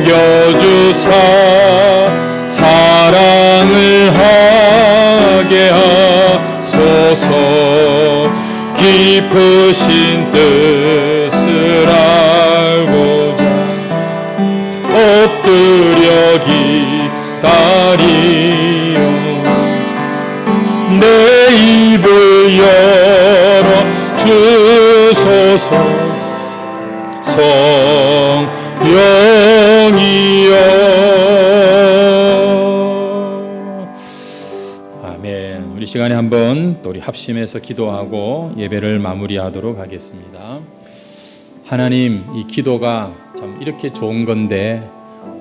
[SPEAKER 1] 여겨주사 사랑을 하게 하소서. 깊으신 뜻을 알고자 엎드려 기다리오. 내 입을 열어 주소서. 성령이여. 아멘. 우리 시간에 한번 또 우리 합심해서 기도하고 예배를 마무리하도록 하겠습니다. 하나님, 이 기도가 참 이렇게 좋은 건데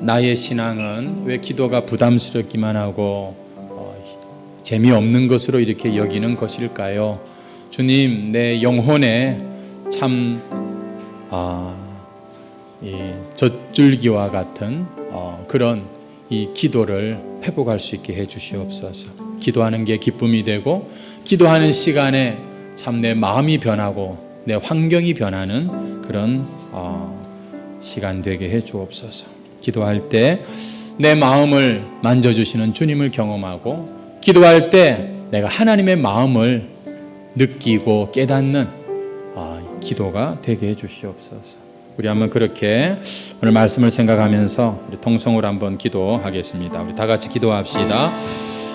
[SPEAKER 1] 나의 신앙은 왜 기도가 부담스럽기만 하고 재미없는 것으로 이렇게 여기는 것일까요? 주님, 내 영혼에 참 이 젖줄기와 같은 그런 이 기도를 회복할 수 있게 해 주시옵소서. 기도하는 게 기쁨이 되고 기도하는 시간에 참 내 마음이 변하고 내 환경이 변하는 그런 시간 되게 해 주옵소서. 기도할 때 내 마음을 만져주시는 주님을 경험하고 기도할 때 내가 하나님의 마음을 느끼고 깨닫는 기도가 되게 해 주시옵소서. 우리 한번 그렇게 오늘 말씀을 생각하면서 우리 통성으로 한번 기도하겠습니다. 우리 다 같이 기도합시다.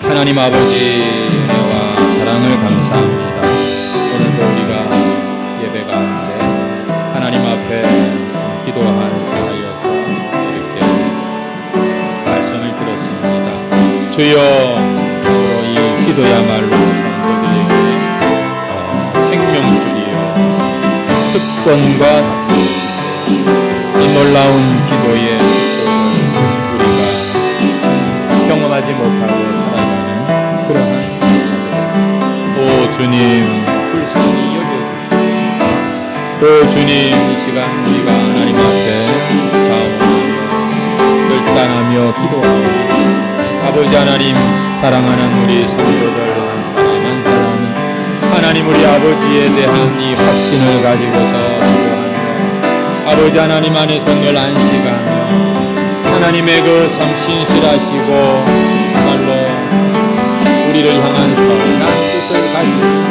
[SPEAKER 1] 하나님 아버지, 은혜와 사랑을 감사합니다. 오늘도 우리가 예배 가운데 하나님 앞에 기도하여서 이렇게 말씀을 들었습니다. 주여, 이 기도야말로 성도들에게 생명줄이요 특권과 이 놀라운 기도의 축복을 우리가 경험하지 못하고 살아가는 그러한 자들, 오 주님 불쌍히 여겨주시고, 오 주님 이 시간 우리가 하나님 앞에 자원하며 결단하며 기도하고 아버지 하나님, 사랑하는 우리 성도들 한 사람 한 사람이 하나님 우리 아버지에 대한 이 확신을 가지고서 기도하며 아버지 하나님 안에서 늘 안식하며 하나님의 그 참 신실하시고 정말로 우리를 향한 선한 뜻을 가지시고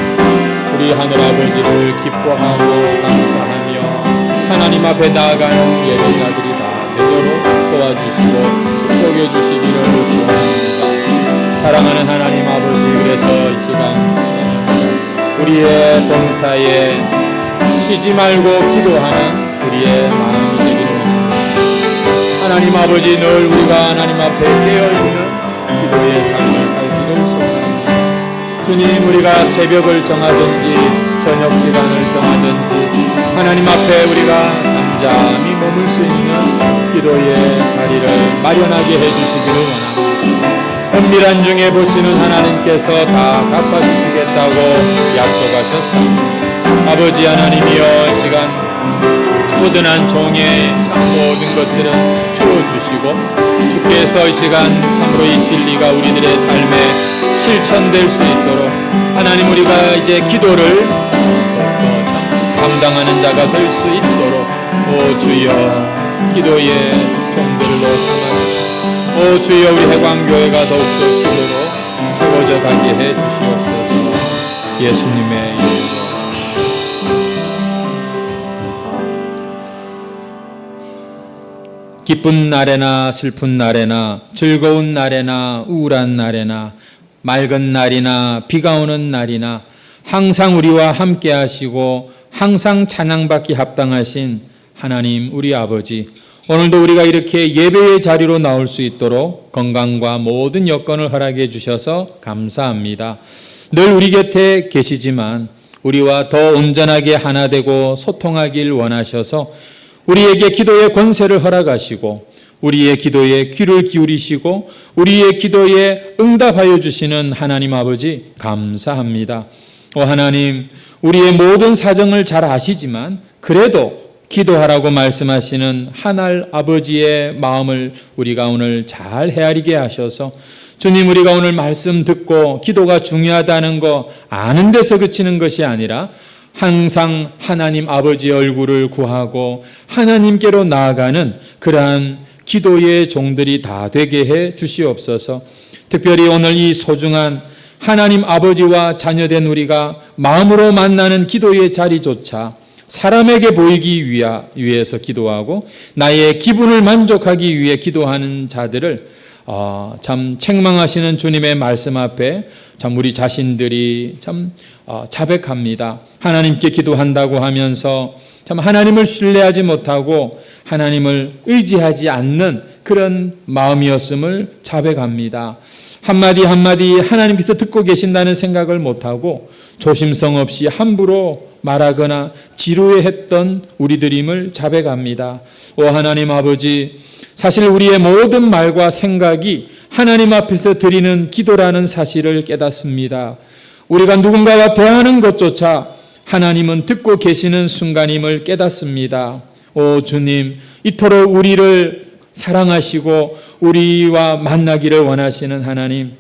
[SPEAKER 1] 우리 하늘 아버지를 기뻐하고 감사하며 하나님 앞에 나아가는 예배자들이 다 되도록 도와주시고 축복해 주시기를 소원합니다. 사랑하는 하나님 아버지, 그래서 이 시간 우리의 봉사에 쉬지 말고 기도하는 우리의 마음이 되기를 원합니다. 하나님 아버지, 늘 우리가 하나님 앞에 깨어있는 기도의 삶을 살기를 소원합니다. 주님, 우리가 새벽을 정하든지 저녁 시간을 정하든지 하나님 앞에 우리가 잠잠히 머물 수 있는 기도의 자리를 마련하게 해주시기를 원합니다. 은밀한 중에 보시는 하나님께서 다 갚아주시겠다고 약속하셨습니다. 아버지 하나님이여, 시간 고단한 종의 참 모든 것들은 주어주시고 주께서 이 시간 참으로 이 진리가 우리들의 삶에 실천될 수 있도록 하나님, 우리가 이제 기도를 참 감당하는 자가 될 수 있도록 오 주여 기도의 종들로 삼아주시고 오 주여 우리 해광교회가 더욱더 기도로 세워져 가게 해 주시옵소서. 예수님의 이름으로. 기쁜 날에나 슬픈 날에나 즐거운 날에나 우울한 날에나 맑은 날이나 비가 오는 날이나 항상 우리와 함께 하시고 항상 찬양받기 합당하신 하나님 우리 아버지, 오늘도 우리가 이렇게 예배의 자리로 나올 수 있도록 건강과 모든 여건을 허락해 주셔서 감사합니다. 늘 우리 곁에 계시지만 우리와 더 온전하게 하나 되고 소통하길 원하셔서 우리에게 기도의 권세를 허락하시고 우리의 기도에 귀를 기울이시고 우리의 기도에 응답하여 주시는 하나님 아버지 감사합니다. 오 하나님, 우리의 모든 사정을 잘 아시지만 그래도 기도하라고 말씀하시는 하늘 아버지의 마음을 우리가 오늘 잘 헤아리게 하셔서 주님, 우리가 오늘 말씀 듣고 기도가 중요하다는 거 아는 데서 그치는 것이 아니라 항상 하나님 아버지의 얼굴을 구하고 하나님께로 나아가는 그러한 기도의 종들이 다 되게 해 주시옵소서. 특별히 오늘 이 소중한 하나님 아버지와 자녀된 우리가 마음으로 만나는 기도의 자리조차 사람에게 보이기 위해서 기도하고 나의 기분을 만족하기 위해 기도하는 자들을 참 책망하시는 주님의 말씀 앞에 참 우리 자신들이 참 자백합니다. 하나님께 기도한다고 하면서 참 하나님을 신뢰하지 못하고 하나님을 의지하지 않는 그런 마음이었음을 자백합니다. 한마디 한마디 하나님께서 듣고 계신다는 생각을 못하고 조심성 없이 함부로 말하거나 지루해했던 우리들임을 자백합니다. 오 하나님 아버지, 사실 우리의 모든 말과 생각이 하나님 앞에서 드리는 기도라는 사실을 깨닫습니다. 우리가 누군가와 대하는 것조차 하나님은 듣고 계시는 순간임을 깨닫습니다. 오 주님, 이토록 우리를 사랑하시고 우리와 만나기를 원하시는 하나님,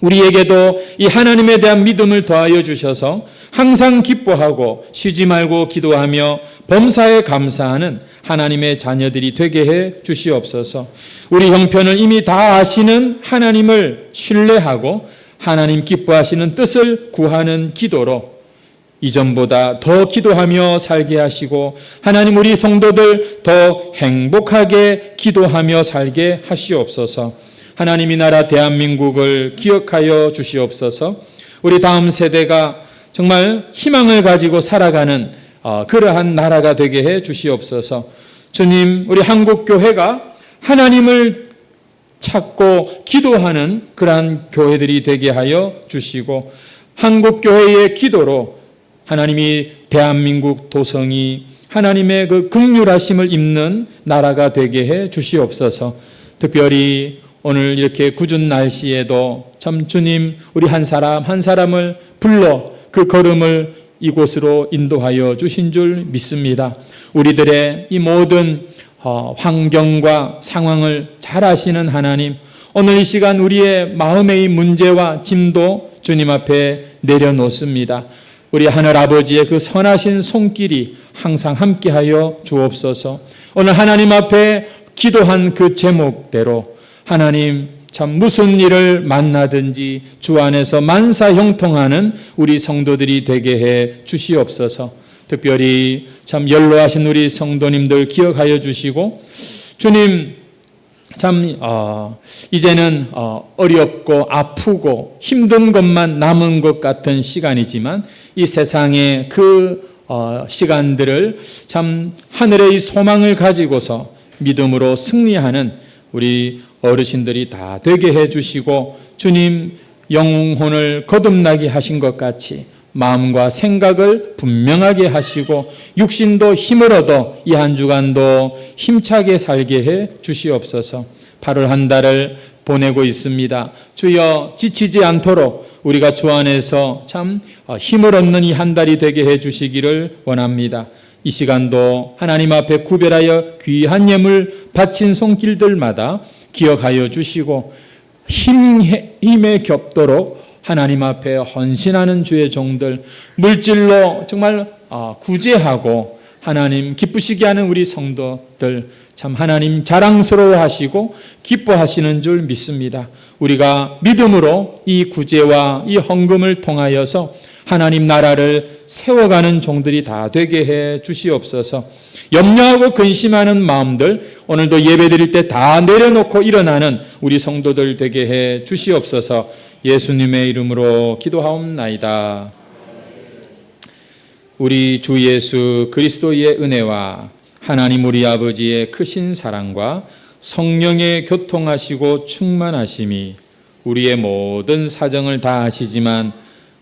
[SPEAKER 1] 우리에게도 이 하나님에 대한 믿음을 더하여 주셔서 항상 기뻐하고 쉬지 말고 기도하며 범사에 감사하는 하나님의 자녀들이 되게 해 주시옵소서. 우리 형편을 이미 다 아시는 하나님을 신뢰하고 하나님 기뻐하시는 뜻을 구하는 기도로 이전보다 더 기도하며 살게 하시고 하나님 우리 성도들 더 행복하게 기도하며 살게 하시옵소서. 하나님 이 나라 대한민국을 기억하여 주시옵소서. 우리 다음 세대가 정말 희망을 가지고 살아가는 그러한 나라가 되게 해 주시옵소서. 주님, 우리 한국교회가 하나님을 찾고 기도하는 그러한 교회들이 되게 하여 주시고 한국교회의 기도로 하나님이 대한민국 도성이 하나님의 그 긍휼하심을 입는 나라가 되게 해 주시옵소서. 특별히 오늘 이렇게 궂은 날씨에도 참 주님 우리 한 사람 한 사람을 불러 그 걸음을 이곳으로 인도하여 주신 줄 믿습니다. 우리들의 이 모든 환경과 상황을 잘 아시는 하나님, 오늘 이 시간 우리의 마음의 문제와 짐도 주님 앞에 내려놓습니다. 우리 하늘 아버지의 그 선하신 손길이 항상 함께하여 주옵소서. 오늘 하나님 앞에 기도한 그 제목대로 하나님 참 무슨 일을 만나든지 주 안에서 만사 형통하는 우리 성도들이 되게 해 주시옵소서. 특별히 참 연로하신 우리 성도님들 기억하여 주시고 주님 참 이제는 어렵고 아프고 힘든 것만 남은 것 같은 시간이지만 이 세상의 그 시간들을 참 하늘의 소망을 가지고서 믿음으로 승리하는 우리 어르신들이 다 되게 해주시고 주님 영혼을 거듭나게 하신 것 같이 마음과 생각을 분명하게 하시고 육신도 힘을 얻어 이 한 주간도 힘차게 살게 해 주시옵소서. 8월 한 달을 보내고 있습니다. 주여 지치지 않도록 우리가 주 안에서 참 힘을 얻는 이 한 달이 되게 해 주시기를 원합니다. 이 시간도 하나님 앞에 구별하여 귀한 예물 바친 손길들마다 기억하여 주시고 힘에 겹도록 하나님 앞에 헌신하는 주의 종들, 물질로 정말 구제하고 하나님 기쁘시게 하는 우리 성도들 참 하나님 자랑스러워하시고 기뻐하시는 줄 믿습니다. 우리가 믿음으로 이 구제와 이 헌금을 통하여서 하나님 나라를 세워가는 종들이 다 되게 해 주시옵소서. 염려하고 근심하는 마음들 오늘도 예배드릴 때 다 내려놓고 일어나는 우리 성도들 되게 해 주시옵소서. 예수님의 이름으로 기도하옵나이다. 우리 주 예수 그리스도의 은혜와 하나님 우리 아버지의 크신 사랑과 성령의 교통하시고 충만하심이 우리의 모든 사정을 다 아시지만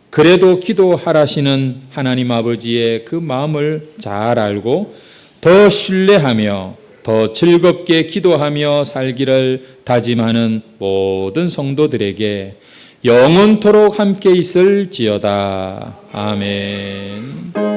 [SPEAKER 1] 그래도 기도하라시는 하나님 아버지의 그 마음을 잘 알고 더 신뢰하며 더 즐겁게 기도하며 살기를 다짐하는 모든 성도들에게 영원토록 함께 있을지어다. 아멘.